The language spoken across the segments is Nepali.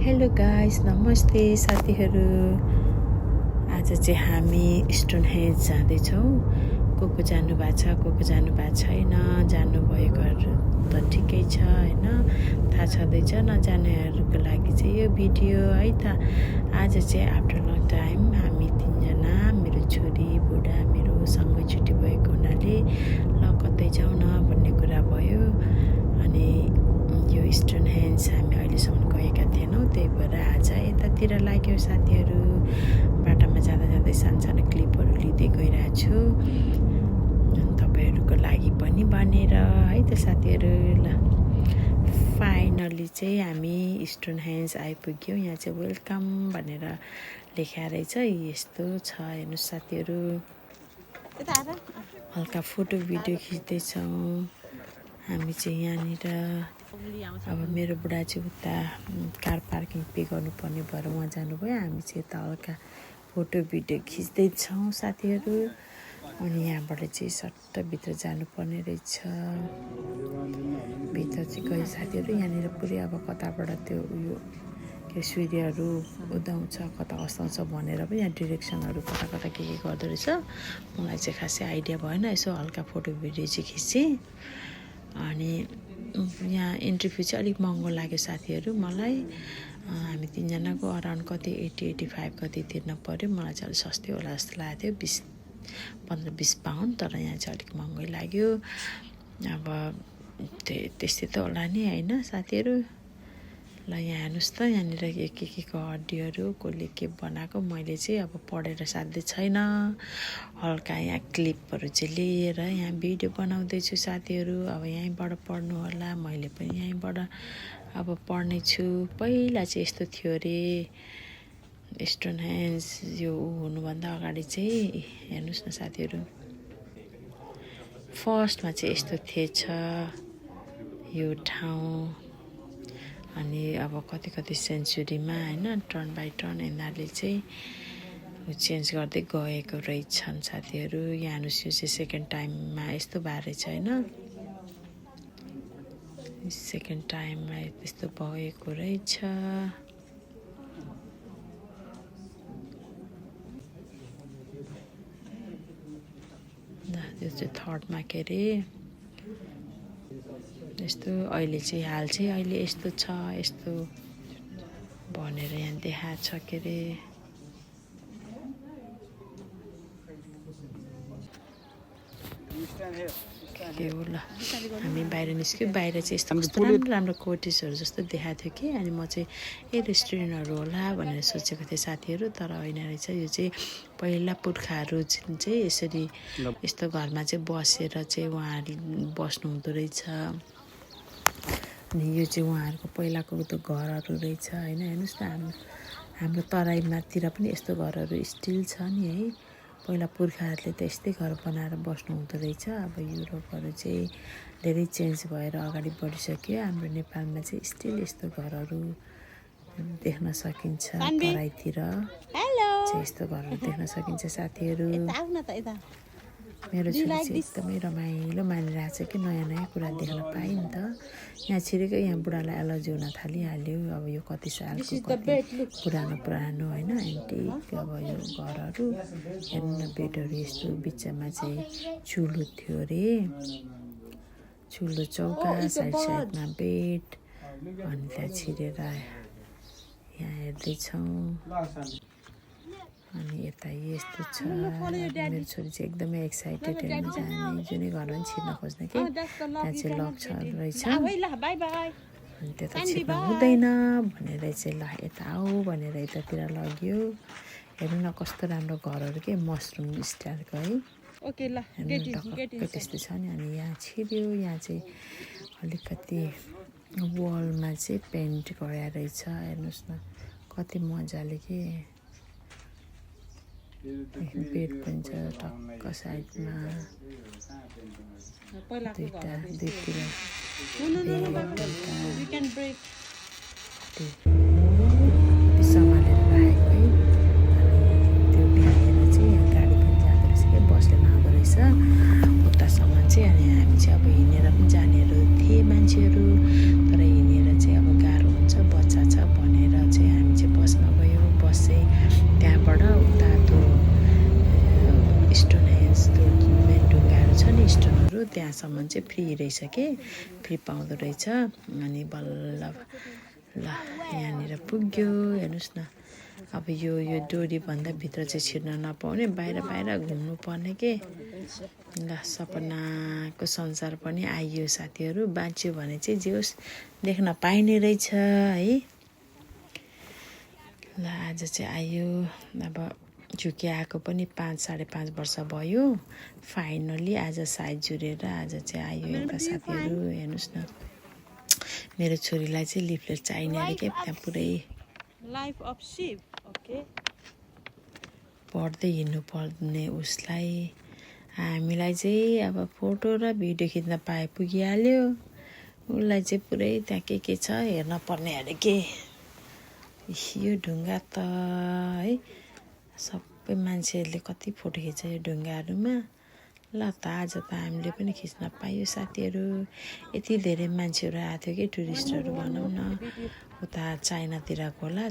हेलो गाइस, नमस्ते साथीहरू। आज चाहिँ हामी स्टोनहेन्ज जाँदैछौँ। को जानु भएको छ, को जानु भएको छैन, जानुभएकोहरू त ठिकै छ होइन, थाहा छँदैछ। नजानेहरूको लागि चाहिँ यो भिडियो है त। आज चाहिँ आफ्टर लङ टाइम हामी तीनजना, मेरो छोरी बुढा मेरो सँगै छुट्टी भएको हुनाले ल कतै जाउँ न भन्ने कुरा भयो। अनि यो स्टोनहेन्ज हामी अहिलेसम्म गएका थिएनौँ, त्यही भएर आज यतातिर लाग्यो साथीहरू। बाटामा जाँदा जाँदै सानो क्लिपहरू लिँदै गइरहेको छु तपाईँहरूको लागि पनि भनेर है त साथीहरू। ल फाइनली चाहिँ हामी स्टोनहेन्ज आइपुग्यौँ। यहाँ चाहिँ वेलकम भनेर लेखा रहेछ, यस्तो छ हेर्नुहोस् साथीहरू। हल्का फोटो भिडियो खिच्दैछौँ हामी चाहिँ यहाँनिर। अब मेरो बुढा चाहिँ उता कार पार्किङ पे गर्नुपर्ने भएर उहाँ जानुभयो, हामी चाहिँ यता हल्का फोटो भिडियो खिच्दैछौँ साथीहरू। अनि यहाँबाट चाहिँ सट्ट भित्र जानुपर्ने रहेछ। भित्र चाहिँ गयो साथीहरू। यहाँनिर पुरै अब कताबाट त्यो उयो के सूर्यहरू उदाउँछ कता अस्ताउँछ भनेर पनि यहाँ डिरेक्सनहरू कता कता के गर्दो रहेछ। मलाई चाहिँ खासै आइडिया भएन, यसो हल्का फोटो भिडियो चाहिँ खिचेँ। अनि यहाँ इन्ट्री फी चाहिँ अलिक महँगो लाग्यो साथीहरू मलाई। हामी तीनजनाको अराउन्ड कति 80-85 कति तिर्न पऱ्यो। मलाई चाहिँ अलिक सस्तै होला जस्तो लागेको थियो, 15-20 पाउन्ड। तर यहाँ चाहिँ अलिक महँगै लाग्यो। अब त्यस्तै त होला नि होइन साथीहरू। ल यहाँ हेर्नुहोस् त, यहाँनिर के को हड्डीहरू कसले के बनाएको मैले चाहिँ अब पढेर साध्य छैन। हल्का यहाँ क्लिपहरू चाहिँ लिएर यहाँ भिडियो बनाउँदैछु साथीहरू। अब यहीँबाट पढ्नु होला, मैले पनि यहीँबाट अब पढ्नेछु। पहिला चाहिँ यस्तो थियो अरे स्टोनहेन्ज, यो हुनुभन्दा अगाडि चाहिँ हेर्नुहोस् न साथीहरू। फर्स्टमा चाहिँ यस्तो थिएछ यो ठाउँ। अनि अब कति सेन्चुरीमा होइन टर्न बाई टर्न यिनीहरूले चाहिँ चेन्ज गर्दै गएको रहेछन् साथीहरू। यहाँ हेर्नुहोस्, यो चाहिँ सेकेन्ड टाइममा यस्तो भएको रहेछ होइन, सेकेन्ड टाइममा यस्तो भएको रहेछ। यो चाहिँ थर्डमा के अरे यस्तो अहिले चाहिँ हाल चाहिँ अहिले यस्तो छ यस्तो भनेर यहाँ देखाएको छ के अरे। के हो ल, हामी बाहिर निस्क्यौँ। बाहिर चाहिँ यस्तो कस्तो राम्रो राम्रो कोटेजहरू जस्तो देखाएको थियो कि। अनि म चाहिँ रेस्टुरेन्टहरू होला भनेर सोचेको थिएँ साथीहरू, तर होइन रहेछ। यो चाहिँ पहिला पुर्खाहरू चाहिँ यसरी यस्तो घरमा चाहिँ बसेर चाहिँ उहाँहरू बस्नु हुँदो रहेछ। अनि यो चाहिँ उहाँहरूको पहिलाको त घरहरू रहेछ होइन। हेर्नुहोस् न, हाम्रो तराईमातिर पनि यस्तो घरहरू स्टिल छ नि है। पहिला पुर्खाहरूले त यस्तै घर बनाएर बस्नु हुँदो रहेछ। अब युरोपहरू चाहिँ धेरै चेन्ज भएर अगाडि बढिसक्यो। हाम्रो नेपालमा चाहिँ स्टिल यस्तो घरहरू देख्न सकिन्छ। तराईतिर चाहिँ यस्तो घरहरू देख्न सकिन्छ साथीहरू। मेरो छोरी चाहिँ एकदमै रमाइलो मानिरहेको छ कि नयाँ नयाँ कुरा देख्न पाएँ नि त। यहाँ छिरेकै यहाँ बुढालाई एलर्जी हुन थालिहाल्यो। अब यो कति सालको कति पुरानो होइन एन्टिक अब यो घरहरू हेर्नु न। बेडहरू यस्तो बिचमा चाहिँ चुलो थियो अरे, चुलो चौका साइडमा बेड। अनि त्यहाँ छिरेर यहाँ हेर्दैछौँ। अनि यता यस्तो छ। मेरो छोरी चाहिँ एकदमै एक्साइटेड हेर्नु जाने, जुनै घरमा पनि छिर्न खोज्ने कि त्यहाँ चाहिँ लक छ रहेछ। अनि त्यता छिर्न हुँदैन भनेर चाहिँ ल यता आऊ भनेर यतातिर लग्यो। हेर्नु न कस्तो राम्रो घरहरू के मसरुम स्टाइलको है। हेर्नु त्यस्तो छ नि। अनि यहाँ छिर्यो, यहाँ चाहिँ अलिकति वालमा चाहिँ पेन्ट गरे रहेछ। हेर्नुहोस् न कति मजाले के। बेड पनि छ टक्क साइडमा, दुईतिर सम्हालेर राखेको है। अनि त्यो बिहान चाहिँ यहाँ गाडी पनि जाँदो रहेछ कि, बसले लाँदो रहेछ उतासम्म चाहिँ। अनि हामी चाहिँ अब हिँडेर पनि जानेहरू थिए मान्छेहरू, तर हिँडेर चाहिँ अब गाह्रो हुन्छ, बच्चा छ भनेर चाहिँ त्यहाँसम्म चाहिँ फ्री रहेछ कि फ्री पाउँदो रहेछ अनि बल्ल ल यहाँनिर पुग्यो हेर्नुहोस् न अब यो डोरीभन्दा भित्र चाहिँ छिर्न नपाउने बाहिर घुम्नु पर्ने के ल सपनाको संसार पनि आइयो साथीहरू बाँच्यो भने चाहिँ जे होस् देख्न पाइने रहेछ है ल आज चाहिँ आयो अब झुकी आएको पनि 5-5.5 वर्ष भयो फाइनली आज साइज जुरेर आज चाहिँ आयो एउटा साथीहरू हेर्नुहोस् न मेरो छोरीलाई चाहिँ लिफलेट चाहिने अरे के त्यहाँ पुरै लाइफ अफ सिप ओके पढ्दै हिँड्नु पर्ने उसलाई हामीलाई चाहिँ अब फोटो र भिडियो खिच्न पाए पुगिहाल्यो उसलाई चाहिँ पुरै त्यहाँ के छ हेर्न पर्ने अरे के यो ढुङ्गा त है सबै मान्छेहरूले कति फोटो खिच्छ यो ढुङ्गाहरूमा ल त आज त हामीले पनि खिच्न पायो साथीहरू यति धेरै मान्छेहरू आएको थियो कि टुरिस्टहरू भनौँ न उता चाइनातिरको होला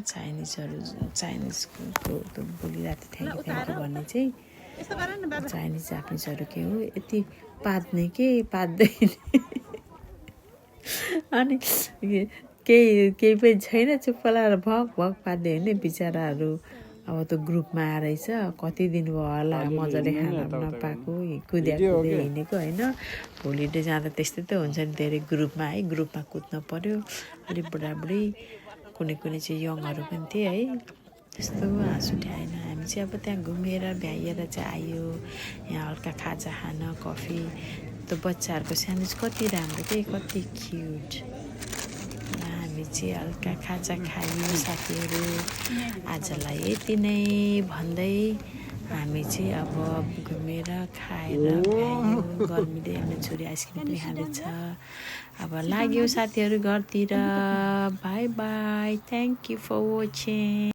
चाइनिजको बोलिरहेको थियो थ्याङ्क यू भन्ने चाहिँ चाइनिज जापानिजहरू के हो यति पाद्ने के पाद्दैन अनि केही पनि छैन चुप्प लगाएर भक पाद्दै होइन बिचराहरू अब त्यो ग्रुपमा आएछ कति दिन भयो होला मजाले खाना नपाएको कुद्या हिँडेको होइन होलिडे जाँदा त्यस्तै त हुन्छ नि धेरै ग्रुपमा है ग्रुपमा कुद्नु पर्यो अलिक बुढाबुढी कुनै चाहिँ यङहरू पनि थिए है त्यस्तो हाँस उठाएन हामी चाहिँ अब त्यहाँ घुमेर भ्याइएर चाहिँ आयो यहाँ हल्का खाजा खान कफी त्यो बच्चाहरूको स्यान्डविच कति राम्रो के कति क्युट हामी चाहिँ हल्का खाजा खायौँ साथीहरू आजलाई यति नै भन्दै हामी चाहिँ अब घुमेर खाएर भ्यायौँ गर्मीले हाम्रो छोरी आइसक्रिम पनि खाँदैछ अब लाग्यो साथीहरू घरतिर bye bye thank you for watching